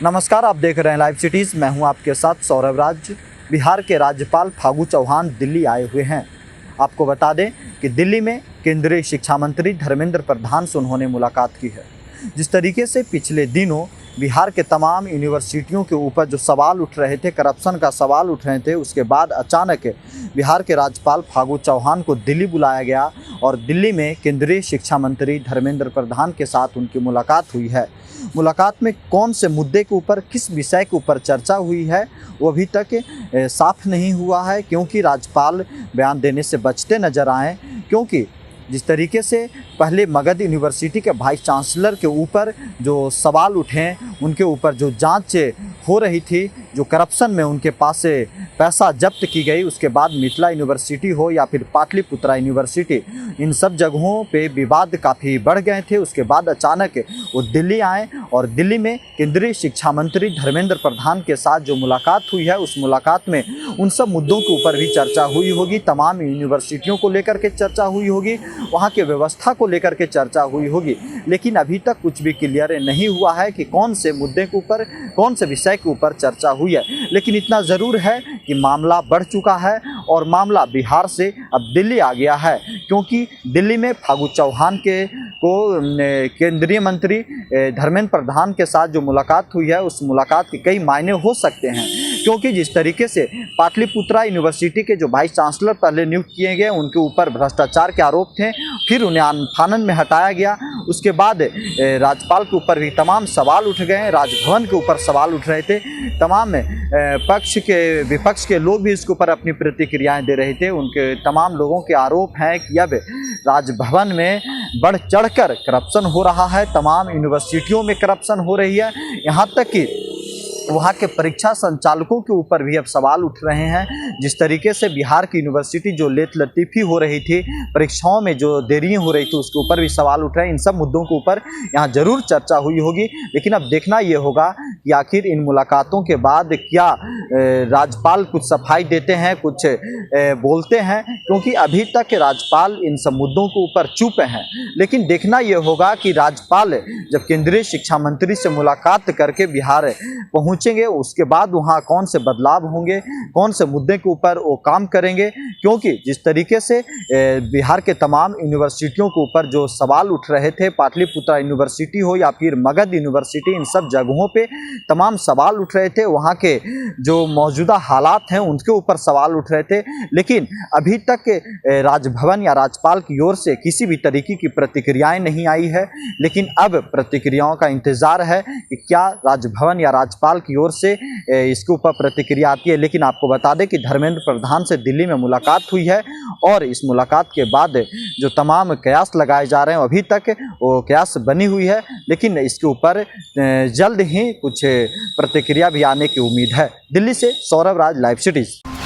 नमस्कार, आप देख रहे हैं लाइव सिटीज़। मैं हूं आपके साथ सौरभ राज। बिहार के राज्यपाल फागू चौहान दिल्ली आए हुए हैं। आपको बता दें कि दिल्ली में केंद्रीय शिक्षा मंत्री धर्मेंद्र प्रधान से उन्होंने मुलाकात की है। जिस तरीके से पिछले दिनों बिहार के तमाम यूनिवर्सिटियों के ऊपर जो सवाल उठ रहे थे, करप्शन का सवाल उठ रहे थे, उसके बाद अचानक बिहार के राज्यपाल फागू चौहान को दिल्ली बुलाया गया और दिल्ली में केंद्रीय शिक्षा मंत्री धर्मेंद्र प्रधान के साथ उनकी मुलाकात हुई है। मुलाकात में कौन से मुद्दे के ऊपर, किस विषय के ऊपर चर्चा हुई है, वो अभी तक साफ नहीं हुआ है, क्योंकि राज्यपाल बयान देने से बचते नजर आए। क्योंकि जिस तरीके से पहले मगध यूनिवर्सिटी के वाइस चांसलर के ऊपर जो सवाल उठे, उनके ऊपर जो जांच हो रही थी, जो करप्शन में उनके पास से पैसा जब्त की गई, उसके बाद मिथिला यूनिवर्सिटी हो या फिर पाटलिपुत्रा यूनिवर्सिटी, इन सब जगहों पे विवाद काफ़ी बढ़ गए थे। उसके बाद अचानक वो दिल्ली आए और दिल्ली में केंद्रीय शिक्षा मंत्री धर्मेंद्र प्रधान के साथ जो मुलाकात हुई है, उस मुलाकात में उन सब मुद्दों के ऊपर भी चर्चा हुई होगी। तमाम यूनिवर्सिटियों को लेकर के चर्चा हुई होगी, वहाँ के व्यवस्था को लेकर के चर्चा हुई होगी। लेकिन अभी तक कुछ भी क्लियर नहीं हुआ है कि कौन से मुद्दे के ऊपर, कौन से विषय के ऊपर चर्चा हुई है। लेकिन इतना ज़रूर है कि मामला बढ़ चुका है और मामला बिहार से अब दिल्ली आ गया है, क्योंकि दिल्ली में फागू चौहान को केंद्रीय मंत्री धर्मेंद्र प्रधान के साथ जो मुलाकात हुई है, उस मुलाकात के कई मायने हो सकते हैं। क्योंकि जिस तरीके से पाटलिपुत्रा यूनिवर्सिटी के जो वाइस चांसलर पहले नियुक्त किए गए, उनके ऊपर भ्रष्टाचार के आरोप थे, फिर उन्हें आनन में हटाया गया। उसके बाद राज्यपाल के ऊपर भी तमाम सवाल उठ गए, राजभवन के ऊपर सवाल उठ रहे थे। तमाम पक्ष के विपक्ष के लोग भी इसके ऊपर अपनी प्रतिक्रियाएं दे रहे थे। उनके तमाम लोगों के आरोप हैं कि अब राजभवन में बढ़ चढ़कर करप्शन हो रहा है, तमाम यूनिवर्सिटियों में करप्शन हो रही है। यहाँ तक कि वहाँ के परीक्षा संचालकों के ऊपर भी अब सवाल उठ रहे हैं। जिस तरीके से बिहार की यूनिवर्सिटी जो लेत लतीफ़ी हो रही थी, परीक्षाओं में जो देरियाँ हो रही थी, उसके ऊपर भी सवाल उठ रहे हैं। इन सब मुद्दों के ऊपर यहाँ ज़रूर चर्चा हुई होगी। लेकिन अब देखना ये होगा कि आखिर इन मुलाकातों के बाद क्या राज्यपाल कुछ सफाई देते हैं, कुछ बोलते हैं, क्योंकि अभी तक राज्यपाल इन सब मुद्दों के ऊपर चुप हैं। लेकिन देखना ये होगा कि राज्यपाल जब केंद्रीय शिक्षा मंत्री से मुलाकात करके बिहार पहुंचेंगे, उसके बाद वहां कौन से बदलाव होंगे, कौन से मुद्दे के ऊपर वो काम करेंगे। क्योंकि जिस तरीके से बिहार के तमाम यूनिवर्सिटियों के ऊपर जो सवाल उठ रहे थे, पाटलिपुत्रा यूनिवर्सिटी हो या फिर मगध यूनिवर्सिटी, इन सब जगहों पे तमाम सवाल उठ रहे थे। वहाँ के जो मौजूदा हालात हैं, उनके ऊपर सवाल उठ रहे थे। लेकिन अभी तक राजभवन या राज्यपाल की ओर से किसी भी तरीके की प्रतिक्रियाएं नहीं आई है। लेकिन अब प्रतिक्रियाओं का इंतजार है कि क्या राजभवन या राज्यपाल की ओर से इसके ऊपर प्रतिक्रिया आती है। लेकिन आपको बता दें कि धर्मेंद्र प्रधान से दिल्ली में मुलाकात हुई है और इस मुलाकात के बाद जो तमाम कयास लगाए जा रहे हैं, अभी तक वो कयास बनी हुई है। लेकिन इसके ऊपर जल्द ही कुछ प्रतिक्रिया भी आने की उम्मीद है। दिल्ली से सौरभ राज, लाइव सिटीज़।